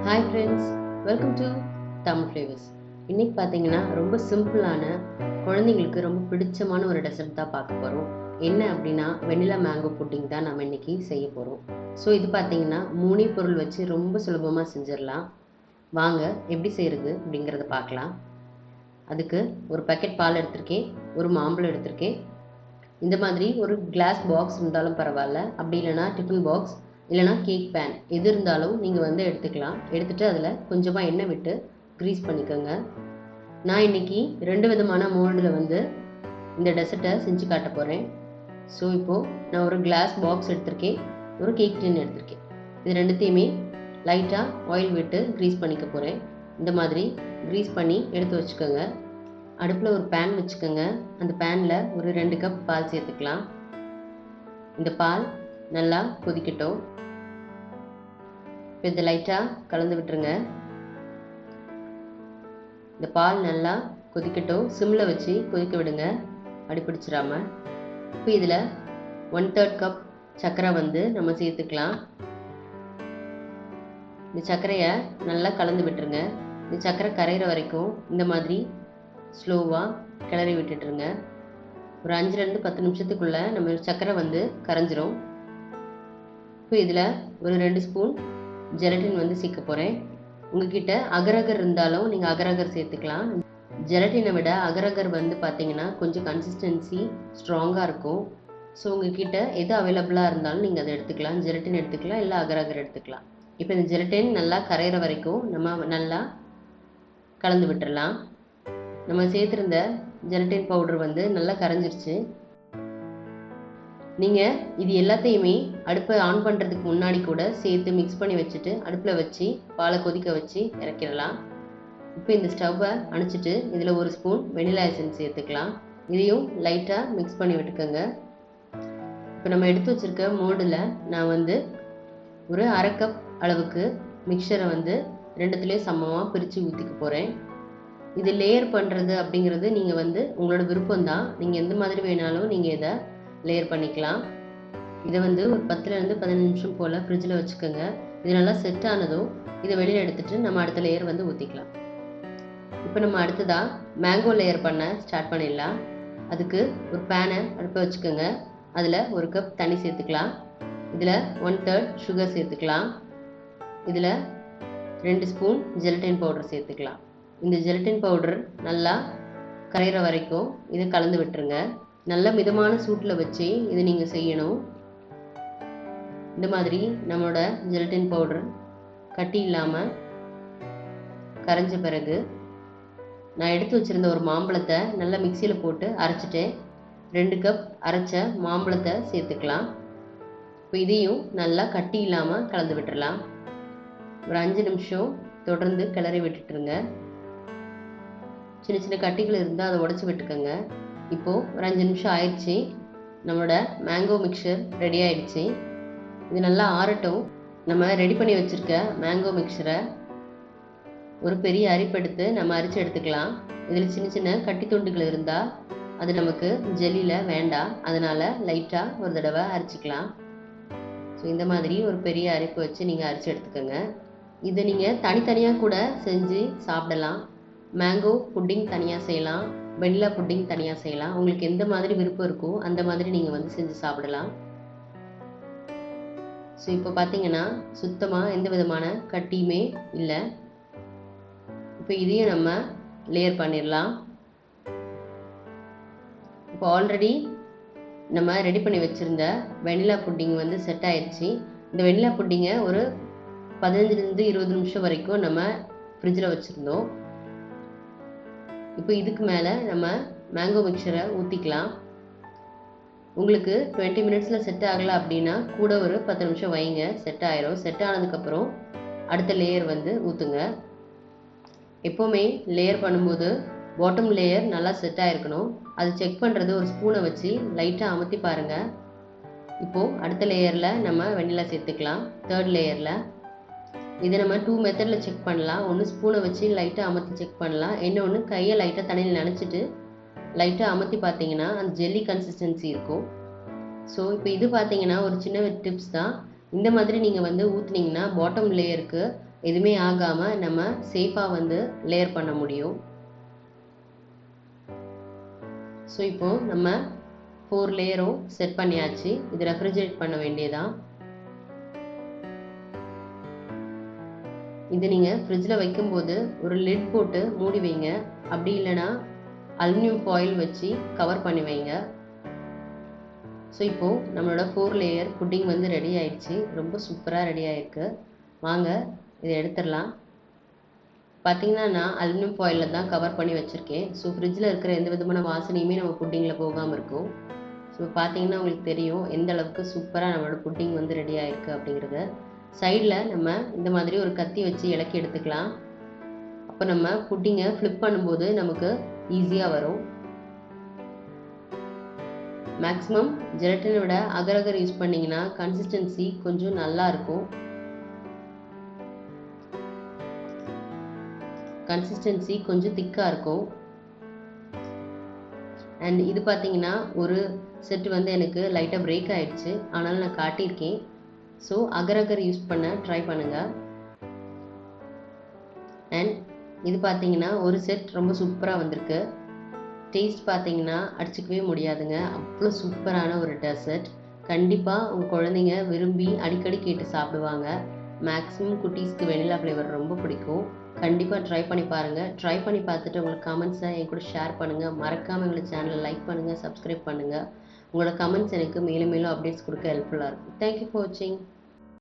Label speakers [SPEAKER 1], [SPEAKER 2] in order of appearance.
[SPEAKER 1] Hi friends, welcome to Tamil flavours. இன்றைக்கி பார்த்தீங்கன்னா ரொம்ப சிம்பிளான குழந்தைங்களுக்கு ரொம்ப பிடிச்சமான ஒரு டெசர்ட் தான் பார்க்க போகிறோம். என்ன அப்படின்னா வெண்ணிலா மேங்கோ புட்டிங் தான் நம்ம இன்றைக்கி செய்ய போகிறோம். ஸோ இது பார்த்தீங்கன்னா 3 பொருள் வச்சு ரொம்ப சுலபமாக செஞ்சிடலாம். வாங்க எப்படி செய்கிறது அப்படிங்கிறத பார்க்கலாம். அதுக்கு ஒரு பேக்கெட் பால் எடுத்திருக்கேன், ஒரு மாம்பழம் எடுத்திருக்கேன். இந்த மாதிரி ஒரு கிளாஸ் பாக்ஸ் இருந்தாலும் பரவாயில்ல, அப்படி இல்லைனா டிஃபன் பாக்ஸ் இல்லைனா கேக் பேன் எது இருந்தாலும் நீங்கள் எடுத்துக்கலாம். எடுத்துகிட்டு அதில் கொஞ்சமாக எண்ணெய் விட்டு க்ரீஸ் பண்ணிக்கோங்க. நான் இன்றைக்கி 2 விதமான மோல்டில் இந்த டெசர்ட்டை செஞ்சு காட்ட போகிறேன். ஸோ இப்போது நான் ஒரு கிளாஸ் பாக்ஸ் எடுத்திருக்கேன், ஒரு கேக் டின் எடுத்திருக்கேன். இது ரெண்டுத்தையுமே லைட்டாக ஆயில் விட்டு க்ரீஸ் பண்ணிக்க போகிறேன். இந்த மாதிரி க்ரீஸ் பண்ணி எடுத்து வச்சுக்கோங்க. அடுப்பில் ஒரு பேன் வச்சுக்கோங்க. அந்த பேனில் ஒரு 2 கப் பால் சேர்த்துக்கலாம். இந்த பால் நல்லா கொதிக்கட்டும். இப்போ இதை லைட்டாக கலந்து விட்டுருங்க. இந்த பால் நல்லா கொதிக்கட்டும். சிம்மில் வச்சு கொதிக்க விடுங்க, அடிப்பிடிச்சிடாமல். இப்போ இதில் 1/3 கப் சர்க்கரை நம்ம சேர்த்துக்கலாம். இந்த சர்க்கரையை நல்லா கலந்து விட்டுருங்க. இந்த சர்க்கரை கரையிற வரைக்கும் இந்த மாதிரி ஸ்லோவாக கிளறி விட்டுட்டுருங்க. ஒரு 5லேருந்து 10 நிமிஷத்துக்குள்ளே நம்ம சர்க்கரை கரைஞ்சிரும். இப்போ இதில் ஒரு 2 ஸ்பூன் ஜெலட்டின் சேர்க்க போகிறேன். உங்ககிட்ட அகரகர் இருந்தாலும் நீங்கள் அகரகர் சேர்த்துக்கலாம். ஜெலட்டினை விட அகரகர் பார்த்தீங்கன்னா கொஞ்சம் கன்சிஸ்டன்சி ஸ்ட்ராங்காக இருக்கும். ஸோ உங்ககிட்ட எது அவைலபிளாக இருந்தாலும் நீங்கள் அதை எடுத்துக்கலாம். ஜெலட்டின் எடுத்துக்கலாம், இல்லை அகரகர் எடுத்துக்கலாம். இப்போ இந்த ஜெலட்டின் நல்லா கரையிற வரைக்கும் நம்ம நல்லா கலந்து விட்டுடலாம். நம்ம சேர்த்துருந்த ஜெலட்டின் பவுடர் நல்லா கரைஞ்சிருச்சு. நீங்கள் இது எல்லாத்தையுமே அடுப்பை ஆன் பண்ணுறதுக்கு முன்னாடி கூட சேர்த்து மிக்ஸ் பண்ணி வச்சுட்டு அடுப்பில் வச்சு பாலை கொதிக்க வச்சு இறக்கிடலாம். இப்போ இந்த ஸ்டவ்வை அணைச்சிட்டு இதில் 1 ஸ்பூன் வெனிலா எசன்ஸ் சேர்த்துக்கலாம். இதையும் லைட்டாக மிக்ஸ் பண்ணி விட்டுக்கோங்க. இப்போ நம்ம எடுத்து வச்சுருக்க மோல்டில் நான் ஒரு 1/2 கப் அளவுக்கு மிக்சரை ரெண்டுத்துலேயும் சமமாக பிரித்து ஊற்றிக்க போகிறேன். இது லேயர் பண்ணுறது அப்படிங்கிறது நீங்கள் உங்களோட விருப்பம்தான். நீங்கள் எந்த மாதிரி வேணாலும் நீங்கள் இதை லேயர் பண்ணிக்கலாம். இதை ஒரு 10லேருந்து 15 நிமிஷம் போல் ஃப்ரிட்ஜில் வச்சுக்கோங்க. இது நல்லா செட் ஆனதும் இதை வெளியில் எடுத்துகிட்டு நம்ம அடுத்த லேயர் ஊற்றிக்கலாம். இப்போ நம்ம அடுத்ததாக மேங்கோ லேயர் பண்ண ஸ்டார்ட் பண்ணிடலாம். அதுக்கு ஒரு பேனை அடுப்பை வச்சுக்கோங்க. அதில் 1 கப் தண்ணி சேர்த்துக்கலாம். இதில் 1/3 சுகர் சேர்த்துக்கலாம். இதில் 2 ஸ்பூன் ஜெலட்டின் பவுடர் சேர்த்துக்கலாம். இந்த ஜெலட்டின் பவுடர் நல்லா கரையிற வரைக்கும் இதை கலந்து விட்டுருங்க. நல்ல மிதமான சூட்டில் வச்சு இதை நீங்கள் செய்யணும். இந்த மாதிரி நம்மளோட ஜெலட்டின் பவுடர் கட்டி இல்லாமல் கரைஞ்ச பிறகு நான் எடுத்து வச்சுருந்த ஒரு மாம்பழத்தை நல்லா மிக்சியில் போட்டு அரைச்சிட்டேன். 2 கப் அரைச்ச மாம்பழத்தை சேர்த்துக்கலாம். இப்போ இதையும் நல்லா கட்டி இல்லாமல் கலந்து விட்டுடலாம். ஒரு 5 நிமிஷம் தொடர்ந்து கிளறி விட்டுட்டுருங்க. சின்ன சின்ன கட்டிகள் இருந்தால் அதை உடச்சி விட்டுக்கோங்க. இப்போது ஒரு 5 நிமிஷம் ஆயிடுச்சு. நம்மளோட மேங்கோ மிக்சர் ரெடி ஆயிடுச்சு. இது நல்லா ஆறட்டும். நம்ம ரெடி பண்ணி வச்சுருக்க மேங்கோ மிக்சரை ஒரு பெரிய அரிப்பெடுத்து நம்ம அரிச்சு எடுத்துக்கலாம். இதில் சின்ன சின்ன கட்டி துண்டுகள் இருந்தால் அது நமக்கு ஜெல்லியில் வேண்டாம். அதனால் லைட்டாக ஒரு தடவை அரிச்சிக்கலாம். ஸோ இந்த மாதிரி ஒரு பெரிய அரிப்பு வச்சு நீங்கள் அரிச்சு எடுத்துக்கோங்க. இதை நீங்கள் தனித்தனியாக கூட செஞ்சு சாப்பிடலாம். மேங்கோ புட்டிங் தனியாக செய்யலாம், வெண்ணிலா புட்டிங் தனியாக செய்யலாம். உங்களுக்கு எந்த மாதிரி விருப்பம் இருக்கோ அந்த மாதிரி நீங்கள் செஞ்சு சாப்பிடலாம். ஸோ இப்போ பார்த்தீங்கன்னா சுத்தமாக எந்த விதமான கட்டியுமே இல்லை. இப்போ இதையும் நம்ம லேயர் பண்ணிடலாம். இப்போ ஆல்ரெடி நம்ம ரெடி பண்ணி வச்சுருந்த வெண்ணிலா புட்டிங் செட் ஆயிடுச்சு. இந்த வெண்ணிலா புட்டிங்கை ஒரு 15லேருந்து 20 நிமிஷம் வரைக்கும் நம்ம ஃப்ரிட்ஜில் வச்சுருந்தோம். இப்போ இதுக்கு மேலே நம்ம மேங்கோ மிக்சரை ஊற்றிக்கலாம். உங்களுக்கு 20 மினிட்ஸில் செட் ஆகலை அப்படின்னா கூட ஒரு 10 நிமிஷம் வைங்க, செட் ஆயிரும். செட் ஆனதுக்கப்புறம் அடுத்த லேயர் ஊற்றுங்க. எப்போவுமே லேயர் பண்ணும்போது பாட்டம் லேயர் நல்லா செட் ஆகிருக்கணும். அது செக் பண்ணுறது ஒரு ஸ்பூனை வச்சு லைட்டாக அமுத்தி பாருங்கள். இப்போது அடுத்த லேயரில் நம்ம வெண்ணிலா சேர்த்துக்கலாம். 3rd லேயரில் இதை நம்ம 2 மெத்தடில் செக் பண்ணலாம். ஒன்று ஸ்பூனை வச்சு லைட்டாக அமர்த்தி செக் பண்ணலாம். இன்னொன்று கையை லைட்டாக தண்ணியில் நனைச்சிட்டு லைட்டாக அமர்த்தி பார்த்தீங்கன்னா அந்த ஜெல்லி கன்சிஸ்டன்சி இருக்கும். ஸோ இப்போ இது பார்த்தீங்கன்னா ஒரு சின்ன டிப்ஸ் தான். இந்த மாதிரி நீங்கள் ஊற்றுனீங்கன்னா பாட்டம் லேயருக்கு எதுவுமே ஆகாமல் நம்ம சேஃபாக வந்து லேயர் பண்ண முடியும். ஸோ இப்போது நம்ம 4 லேயரும் செட் பண்ணியாச்சு. இது ரெஃப்ரிஜரேட் பண்ண வேண்டியதான். இது நீங்கள் ஃப்ரிட்ஜில் வைக்கும்போது ஒரு லிட் போட்டு மூடி வைங்க. அப்படி இல்லைன்னா அலுமினியம் ஃபாயில் வச்சு கவர் பண்ணி வைங்க. ஸோ இப்போது நம்மளோட 4 லேயர் புட்டிங் வந்து ரெடி ஆயிடுச்சு. ரொம்ப சூப்பராக ரெடி ஆகிருக்கு. வாங்க இதை எடுத்துடலாம். பார்த்தீங்கன்னா நான் அலுமினியம் ஃபாயிலில் தான் கவர் பண்ணி வச்சுருக்கேன். ஸோ ஃப்ரிட்ஜில் இருக்கிற எந்த விதமான வாசனையுமே நம்ம புட்டிங்கில் போகாமல் இருக்கும். ஸோ பார்த்தீங்கன்னா உங்களுக்கு தெரியும் எந்த அளவுக்கு சூப்பராக நம்மளோட புட்டிங் வந்து ரெடி ஆகிருக்கு அப்படிங்கிறது. சைடில் நம்ம இந்த மாதிரி ஒரு கத்தி வச்சு இலக்கி எடுத்துக்கலாம். அப்போ நம்ம புட்டிங்கை ஃப்ளிப் பண்ணும்போது நமக்கு ஈஸியாக வரும். மேக்ஸிமம் ஜெலட்டினை விட அகர் யூஸ் பண்ணிங்கன்னா கன்சிஸ்டன்சி கொஞ்சம் நல்லா இருக்கும். கன்சிஸ்டன்சி கொஞ்சம் திக்காக இருக்கும். அண்ட் இது பார்த்தீங்கன்னா ஒரு செட் வந்து எனக்கு லைட்டாக பிரேக் ஆகிடுச்சு. ஆனாலும் நான் காட்டியிருக்கேன். ஸோ அகர் யூஸ் பண்ண ட்ரை பண்ணுங்கள். அண்ட் இது பார்த்தீங்கன்னா ஒரு செட் ரொம்ப சூப்பராக வந்திருக்கு. டேஸ்ட் பார்த்தீங்கன்னா அடிச்சுக்கவே முடியாதுங்க. அவ்வளோ சூப்பரான ஒரு டெசர்ட். கண்டிப்பாக உங்கள் குழந்தைங்க விரும்பி அடிக்கடி கேட்டு சாப்பிடுவாங்க. மேக்ஸிமம் குட்டீஸ்க்கு வெனிலா ஃப்ளேவர் ரொம்ப பிடிக்கும். கண்டிப்பாக ட்ரை பண்ணி பாருங்கள். ட்ரை பண்ணி பார்த்துட்டு உங்களுக்கு கமெண்ட்ஸை என் கூட ஷேர் பண்ணுங்கள். மறக்காமல் எங்களை சேனலை லைக் பண்ணுங்கள், சப்ஸ்கிரைப் பண்ணுங்கள். உங்களோட கமெண்ட்ஸ் எனக்கு மேலும் மேலும் அப்டேட்ஸ் கொடுக்க ஹெல்ப்ஃபுல்லாக இருக்கும். தேங்க்யூ ஃபார் வாட்சிங்.